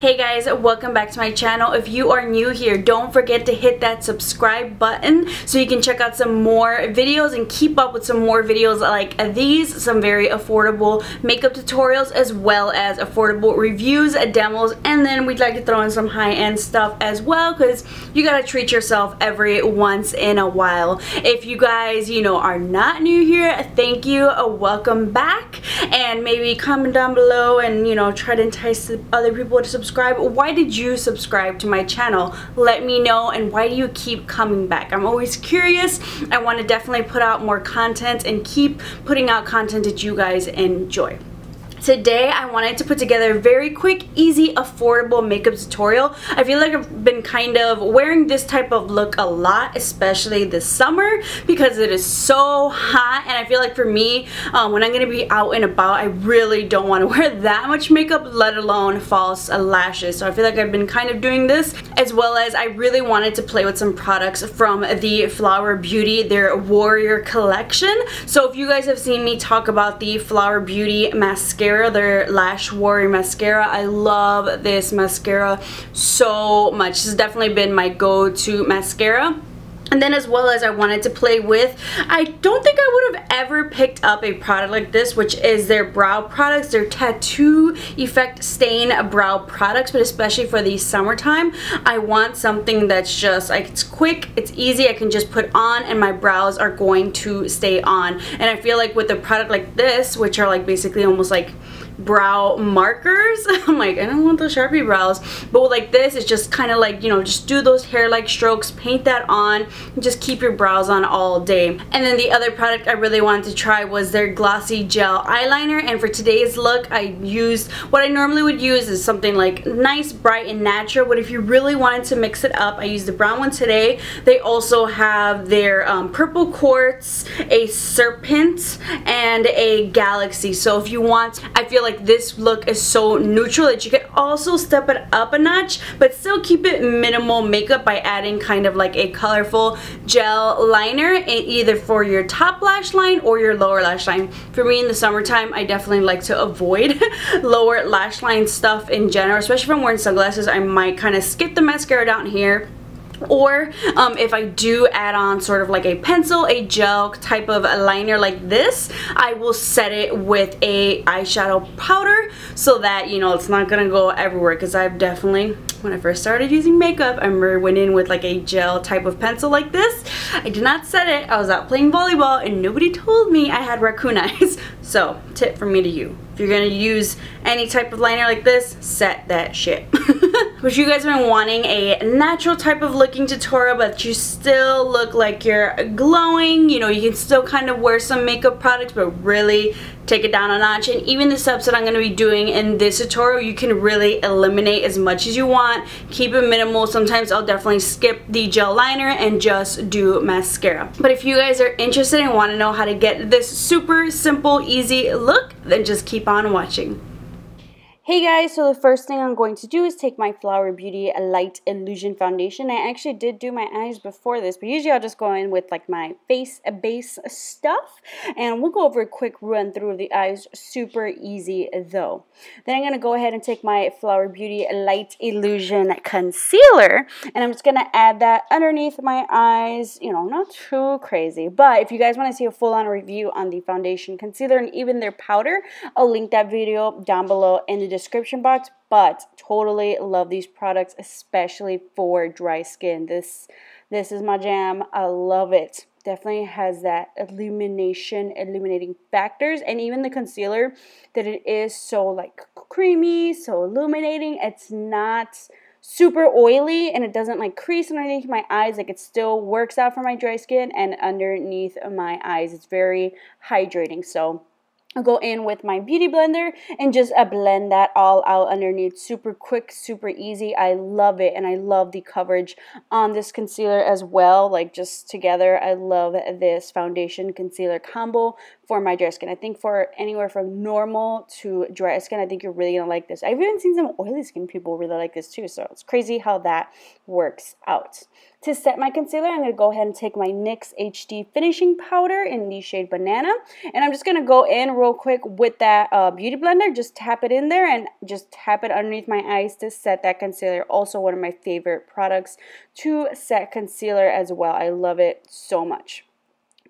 Hey guys, welcome back to my channel. If you are new here, don't forget to hit that subscribe button so you can check out some more videos and keep up with some more videos like these, some very affordable makeup tutorials as well as affordable reviews, demos, and then we'd like to throw in some high-end stuff as well because you gotta treat yourself every once in a while. If you guys, are not new here, thank you, welcome back, and maybe comment down below and, try to entice other people to subscribe. Why did you subscribe to my channel? Let me know, and why do you keep coming back? I'm always curious. I want to definitely put out more content and keep putting out content that you guys enjoy. Today I wanted to put together a very quick, easy, affordable makeup tutorial. I feel like I've been kind of wearing this type of look a lot, especially this summer because it is so hot, and I feel like for me, when I'm going to be out and about, I really don't want to wear that much makeup, let alone false lashes. So I feel like I've been kind of doing this, as well as I really wanted to play with some products from the Flower Beauty, their Warrior collection. So if you guys have seen me talk about the Flower Beauty mascara, their Lash Warrior mascara, I love this mascara so much. This has definitely been my go-to mascara. And then as well as I wanted to play with, I don't think I would have ever picked up a product like this, which is their brow products, their Tattoo Effect Stain brow products, but especially for the summertime, I want something that's just like, it's quick, it's easy, I can just put on and my brows are going to stay on. And I feel like with a product like this, which are like basically almost like brow markers, I'm like, I don't want those Sharpie brows, but with like this, it's just kind of like, just do those hair-like strokes, paint that on, and just keep your brows on all day. And then the other product I really wanted to try was their glossy gel eyeliner, and for today's look, I used what I normally would use is something like nice, bright, and natural, but if you really wanted to mix it up, I used the brown one today. They also have their purple quartz, a serpent, and a galaxy. So if you want, I feel like this look is so neutral that you can also step it up a notch but still keep it minimal makeup by adding kind of like a colorful gel liner, either for your top lash line or your lower lash line. For me in the summertime, I definitely like to avoid lower lash line stuff in general, especially if I'm wearing sunglasses. I might kind of skip the mascara down here, or if I do add on sort of like a pencil, a gel type of a liner like this, I will set it with a eyeshadow powder so that, it's not gonna go everywhere, because I've definitely, when I first started using makeup, I remember went in with like a gel type of pencil like this. I did not set it. I was out playing volleyball and nobody told me I had raccoon eyes. So, tip from me to you. If you're gonna use any type of liner like this, set that shit. If you guys have been wanting a natural type of looking tutorial but you still look like you're glowing, you can still kind of wear some makeup products but really take it down a notch, and even the steps that I'm going to be doing in this tutorial, you can really eliminate as much as you want. Keep it minimal. Sometimes I'll definitely skip the gel liner and just do mascara. But if you guys are interested and want to know how to get this super simple, easy look, then just keep on watching. Hey guys, so the first thing I'm going to do is take my Flower Beauty Light Illusion Foundation. I actually did do my eyes before this, but usually I'll just go in with like my face base stuff, and we'll go over a quick run through of the eyes. Super easy though. Then I'm going to go ahead and take my Flower Beauty Light Illusion Concealer, and I'm just going to add that underneath my eyes, not too crazy. But if you guys want to see a full-on review on the foundation, concealer, and even their powder, I'll link that video down below in the description box. But totally love these products, especially for dry skin. This is my jam. I love it. Definitely has that illuminating factors, and even the concealer, that it is so like creamy, so illuminating. It's not super oily, and it doesn't like crease underneath my eyes. Like, it still works out for my dry skin, and underneath my eyes it's very hydrating. So I'll go in with my beauty blender and just blend that all out underneath. Super quick, super easy. I love it, and I love the coverage on this concealer as well. Like, just together, I love this foundation concealer combo for my dry skin. I think for anywhere from normal to dry skin, I think you're really gonna like this. I've even seen some oily skin people really like this too, so it's crazy how that works out. To set my concealer, I'm going to go ahead and take my NYX HD finishing powder in the shade Banana, and I'm just going to go in real quick with that beauty blender, just tap it in there and just tap it underneath my eyes to set that concealer. Also one of my favorite products to set concealer as well. I love it so much.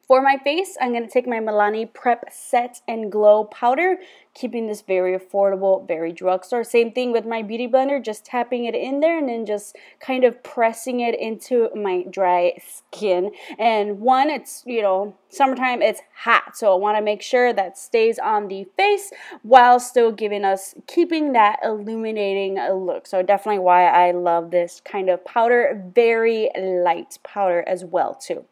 For my face, I'm going to take my Milani Prep Set and Glow powder, keeping this very affordable, very drugstore. Same thing with my beauty blender, just tapping it in there and then just kind of pressing it into my dry skin. And one, it's, you know, summertime, it's hot, so I want to make sure that stays on the face while still keeping that illuminating look. So definitely why I love this kind of powder, very light powder as well too.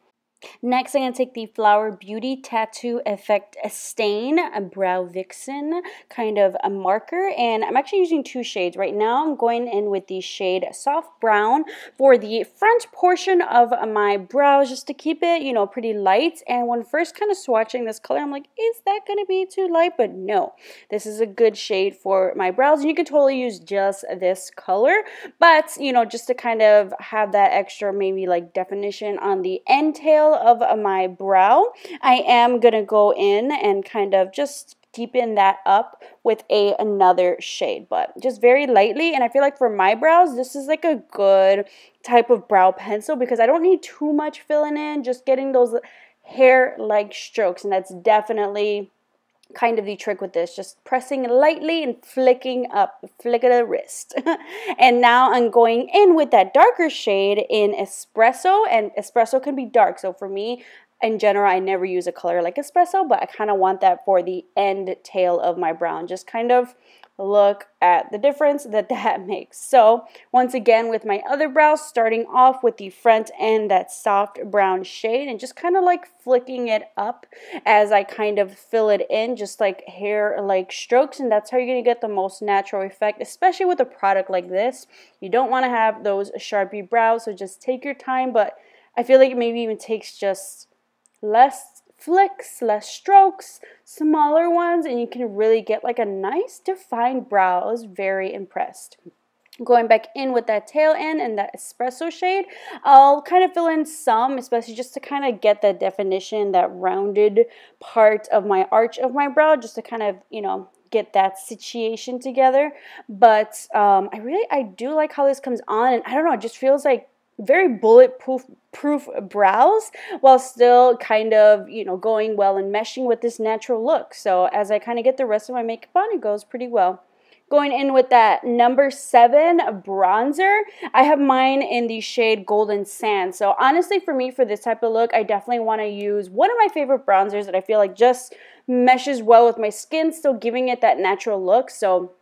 Next, I'm going to take the Flower Beauty Tattoo Effect Stain, a Brow Vixen kind of a marker, and I'm actually using two shades. Right now, I'm going in with the shade Soft Brown for the front portion of my brows, just to keep it, you know, pretty light. And when first kind of swatching this color, I'm like, is that going to be too light? But no, this is a good shade for my brows, and you can totally use just this color, but, you know, just to kind of have that extra maybe like definition on the end tail of my brow, I am gonna go in and kind of just deepen that up with another shade, but just very lightly. And I feel like for my brows, this is like a good type of brow pencil because I don't need too much filling in, just getting those hair-like strokes, and that's definitely kind of the trick with this, just pressing lightly and flicking up, flick of the wrist. And now I'm going in with that darker shade in Espresso, and Espresso can be dark, so for me, in general, I never use a color like Espresso, but I kind of want that for the end tail of my brow, and just kind of look at the difference that makes. So once again, with my other brows, starting off with the front end, that soft brown shade, and just kind of like flicking it up as I kind of fill it in, just like hair like strokes. And that's how you're going to get the most natural effect, especially with a product like this. You don't want to have those Sharpie brows, so just take your time, but I feel like it maybe even takes just less flicks, less strokes, smaller ones, and you can really get like a nice defined brow. I was very impressed. Going back in with that tail end and that Espresso shade, I'll kind of fill in some, especially just to kind of get that definition, that rounded part of my arch of my brow, just to kind of, you know, get that situation together. But I do like how this comes on, and I don't know, it just feels like very bulletproof brows while still kind of, you know, going well and meshing with this natural look. So as I kind of get the rest of my makeup on, it goes pretty well. Going in with that number 7 bronzer. I have mine in the shade Golden Sand. So honestly, for me, for this type of look, I definitely want to use one of my favorite bronzers that I feel like just meshes well with my skin, still giving it that natural look. So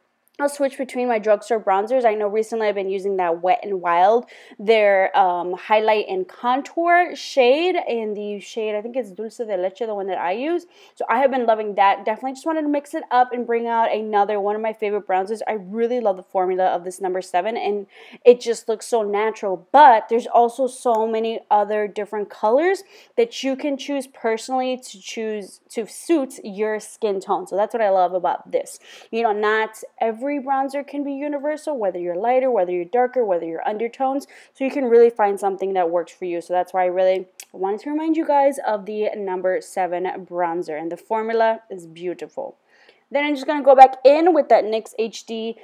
I'll switch between my drugstore bronzers. I know recently I've been using that Wet n Wild, their highlight and contour shade in the shade, I think it's Dulce de Leche, the one that I use. So I have been loving that. Definitely just wanted to mix it up and bring out another one of my favorite bronzers. I really love the formula of this number 7, and it just looks so natural. But there's also so many other different colors that you can choose personally to suit your skin tone. So that's what I love about this. You know, not every bronzer can be universal, whether you're lighter, whether you're darker, whether you're undertones, so you can really find something that works for you. So that's why I really wanted to remind you guys of the number 7 bronzer, and the formula is beautiful. Then I'm just going to go back in with that NYX HD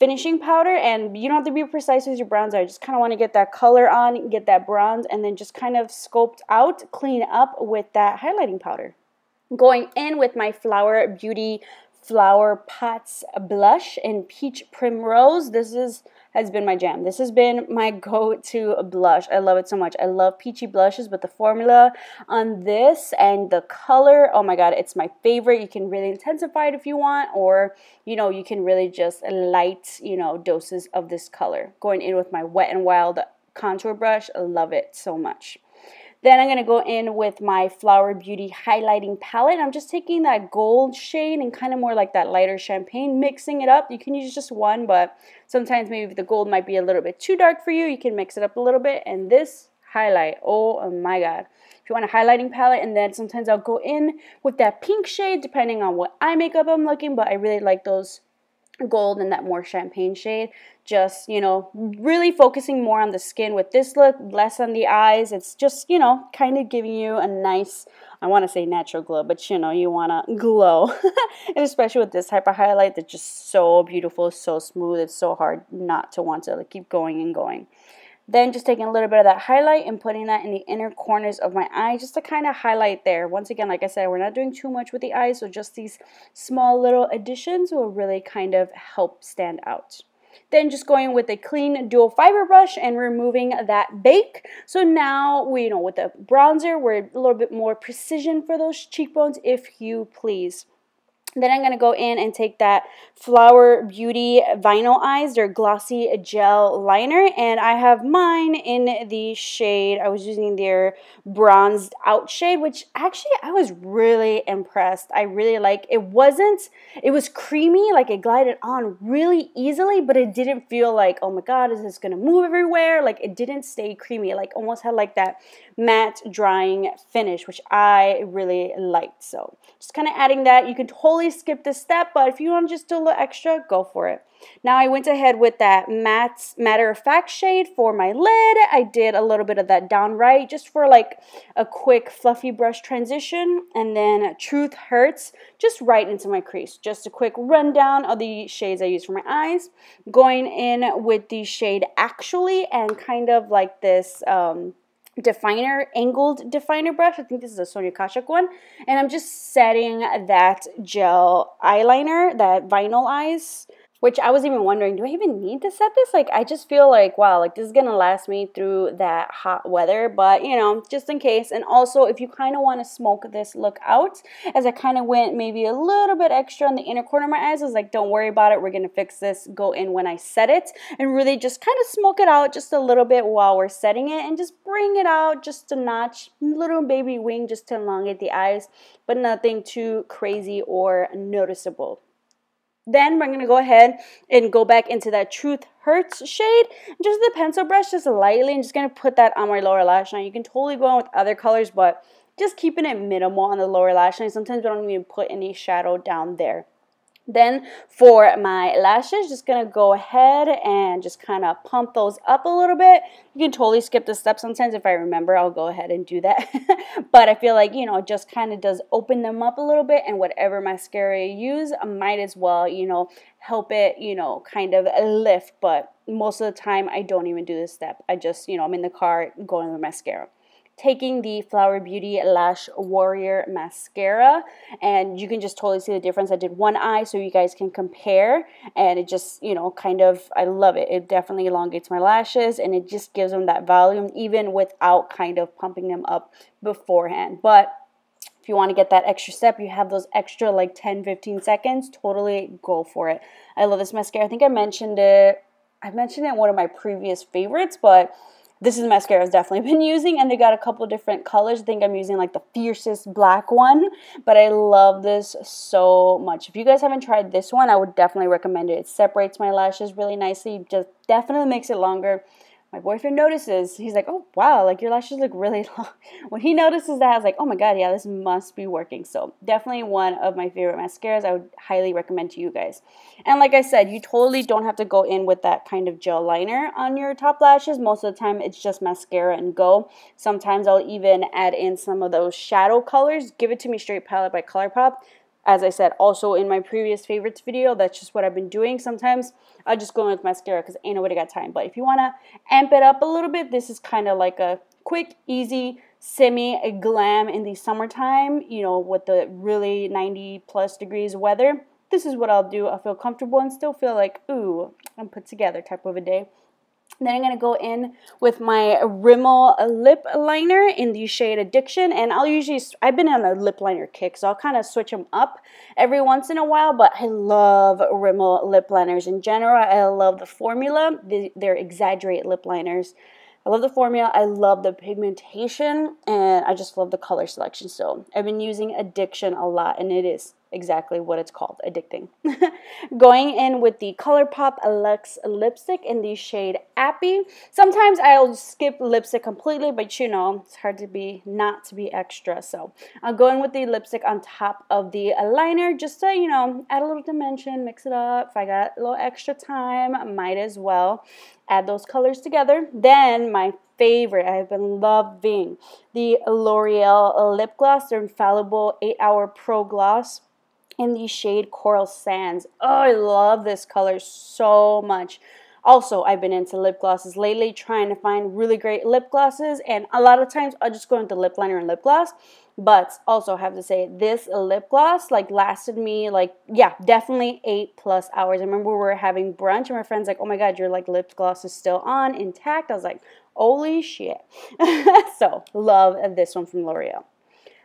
finishing powder, and you don't have to be precise with your bronzer. I just kind of want to get that color on, get that bronze, and then just kind of sculpt out, clean up with that highlighting powder. Going in with my Flower Beauty Flower Pots blush in Peach Primrose. This has been my jam. This has been my go-to blush. I love it so much. I love peachy blushes, but the formula on this and the color, oh my god, it's my favorite. You can really intensify it if you want, or, you know, you can really just light, you know, doses of this color. Going in with my Wet n Wild contour brush. I love it so much. Then I'm going to go in with my Flower Beauty highlighting palette. I'm just taking that gold shade and kind of more like that lighter champagne, mixing it up. You can use just one, but sometimes maybe the gold might be a little bit too dark for you. You can mix it up a little bit. And this highlight, oh my god. If you want a highlighting palette, and then sometimes I'll go in with that pink shade depending on what eye makeup I'm looking, but I really like those gold and that more champagne shade. Just, you know, really focusing more on the skin with this look, less on the eyes. It's just, you know, kind of giving you a nice, I want to say natural glow, but you know, you want to glow. And especially with this type of highlight that's just so beautiful, so smooth. It's so hard not to want to like keep going and going. Then just taking a little bit of that highlight and putting that in the inner corners of my eye just to kind of highlight there. Once again, like I said, we're not doing too much with the eyes, so just these small little additions will really kind of help stand out. Then just going with a clean dual fiber brush and removing that bake. So now we, you know, with the bronzer, we're a little bit more precision for those cheekbones, if you please. Then I'm going to go in and take that Flower Beauty Vinyl Eyes, their glossy gel liner, and I have mine in the shade, I was using their bronzed out shade, which actually I was really impressed. I really like it. It was creamy, like it glided on really easily, but it didn't feel like, oh my god, is this going to move everywhere? Like it didn't stay creamy, like almost had like that matte drying finish, which I really liked. So just kind of adding that. You can totally skip this step, but if you want just do a little extra, go for it. Now I went ahead with that Matter of Fact shade for my lid. I did a little bit of that down right just for like a quick fluffy brush transition, and then Truth Hurts just right into my crease. Just a quick rundown of the shades I use for my eyes. Going in with the shade Actually, and kind of like this angled definer brush. I think this is a Sonia Kashuk one, and I'm just setting that gel eyeliner, that Vinyl Eyes, which I was even wondering, do I even need to set this? Like, I just feel like, wow, like this is gonna last me through that hot weather, but you know, just in case. And also, if you kind of want to smoke this look out, as I kind of went maybe a little bit extra on the inner corner of my eyes, I was like, don't worry about it, we're gonna fix this, go in when I set it, and really just kind of smoke it out just a little bit while we're setting it, and just bring it out just a notch, little baby wing just to elongate the eyes, but nothing too crazy or noticeable. Then we're going to go ahead and go back into that Truth Hurts shade. Just the pencil brush, just lightly, and just going to put that on my lower lash line. You can totally go on with other colors, but just keeping it minimal on the lower lash line. Sometimes we don't even put any shadow down there. Then for my lashes, just going to go ahead and just kind of pump those up a little bit. You can totally skip the step. Sometimes if I remember, I'll go ahead and do that. But I feel like, you know, it just kind of does open them up a little bit, and whatever mascara you use, I might as well, you know, help it, you know, kind of lift. But most of the time, I don't even do this step. I just, you know, I'm in the car going with mascara. Taking the Flower Beauty Lash Warrior Mascara, and you can just totally see the difference. I did one eye so you guys can compare, and it just, you know, kind of, I love it. It definitely elongates my lashes, and it just gives them that volume even without kind of pumping them up beforehand. But if you want to get that extra step, you have those extra like 10-15 seconds, totally go for it. I love this mascara. I think I mentioned it in one of my previous favorites, but this is the mascara I've definitely been using, and they got a couple different colors. I think I'm using like the fiercest black one, but I love this so much. If you guys haven't tried this one, I would definitely recommend it. It separates my lashes really nicely, just definitely makes it longer. My boyfriend notices. He's like, oh, wow, like your lashes look really long. When he notices that, I was like, oh my god, yeah, this must be working. So definitely one of my favorite mascaras. I would highly recommend to you guys. And like I said, you totally don't have to go in with that kind of gel liner on your top lashes. Most of the time, it's just mascara and go. Sometimes I'll even add in some of those shadow colors. Give It To Me Straight Palette by ColourPop. As I said, also in my previous favorites video, that's just what I've been doing. Sometimes I'll just go in with mascara because ain't nobody got time. But if you want to amp it up a little bit, this is kind of like a quick, easy, semi-glam in the summertime, you know, with the really 90+ degrees weather. This is what I'll do. I'll feel comfortable and still feel like, ooh, I'm put together type of a day. Then I'm going to go in with my Rimmel lip liner in the shade Addiction. And I've been on a lip liner kick, so I'll kind of switch them up every once in a while. But I love Rimmel lip liners in general. I love the formula. They're exaggerate lip liners. I love the formula. I love the pigmentation. And I just love the color selection. So I've been using Addiction a lot. And it is exactly what it's called, addicting. Going in with the ColourPop Luxe lipstick in the shade Appy. Sometimes I'll skip lipstick completely, but you know, it's hard to be not to be extra. So I'll go in with the lipstick on top of the liner just to, you know, add a little dimension, mix it up. If I got a little extra time, I might as well add those colors together. Then my favorite, I've been loving the L'Oreal lip gloss, their Infallible 8-Hour Pro Gloss in the shade Coral Sands. Oh, I love this color so much. Also, I've been into lip glosses lately, trying to find really great lip glosses, and a lot of times I'll just go into lip liner and lip gloss. But also have to say, this lip gloss like lasted me like, yeah, definitely 8+ hours. I remember we were having brunch and my friend's like, oh my god, your like lip gloss is still on, intact. I was like, holy shit. So love this one from L'Oreal.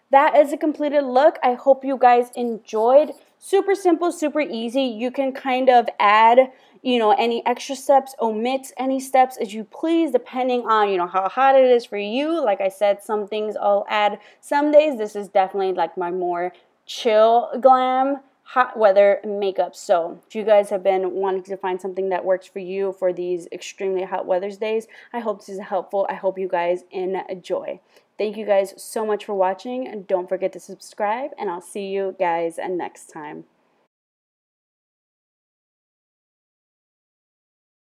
That is a completed look. I hope you guys enjoyed. Super simple, super easy. You can kind of add, you know, any extra steps, omit any steps as you please, depending on, you know, how hot it is for you. Like I said, some things I'll add some days. This is definitely like my more chill glam hot weather makeup. So if you guys have been wanting to find something that works for you for these extremely hot weather days, I hope this is helpful. I hope you guys enjoy. Thank you guys so much for watching, and don't forget to subscribe, and I'll see you guys next time.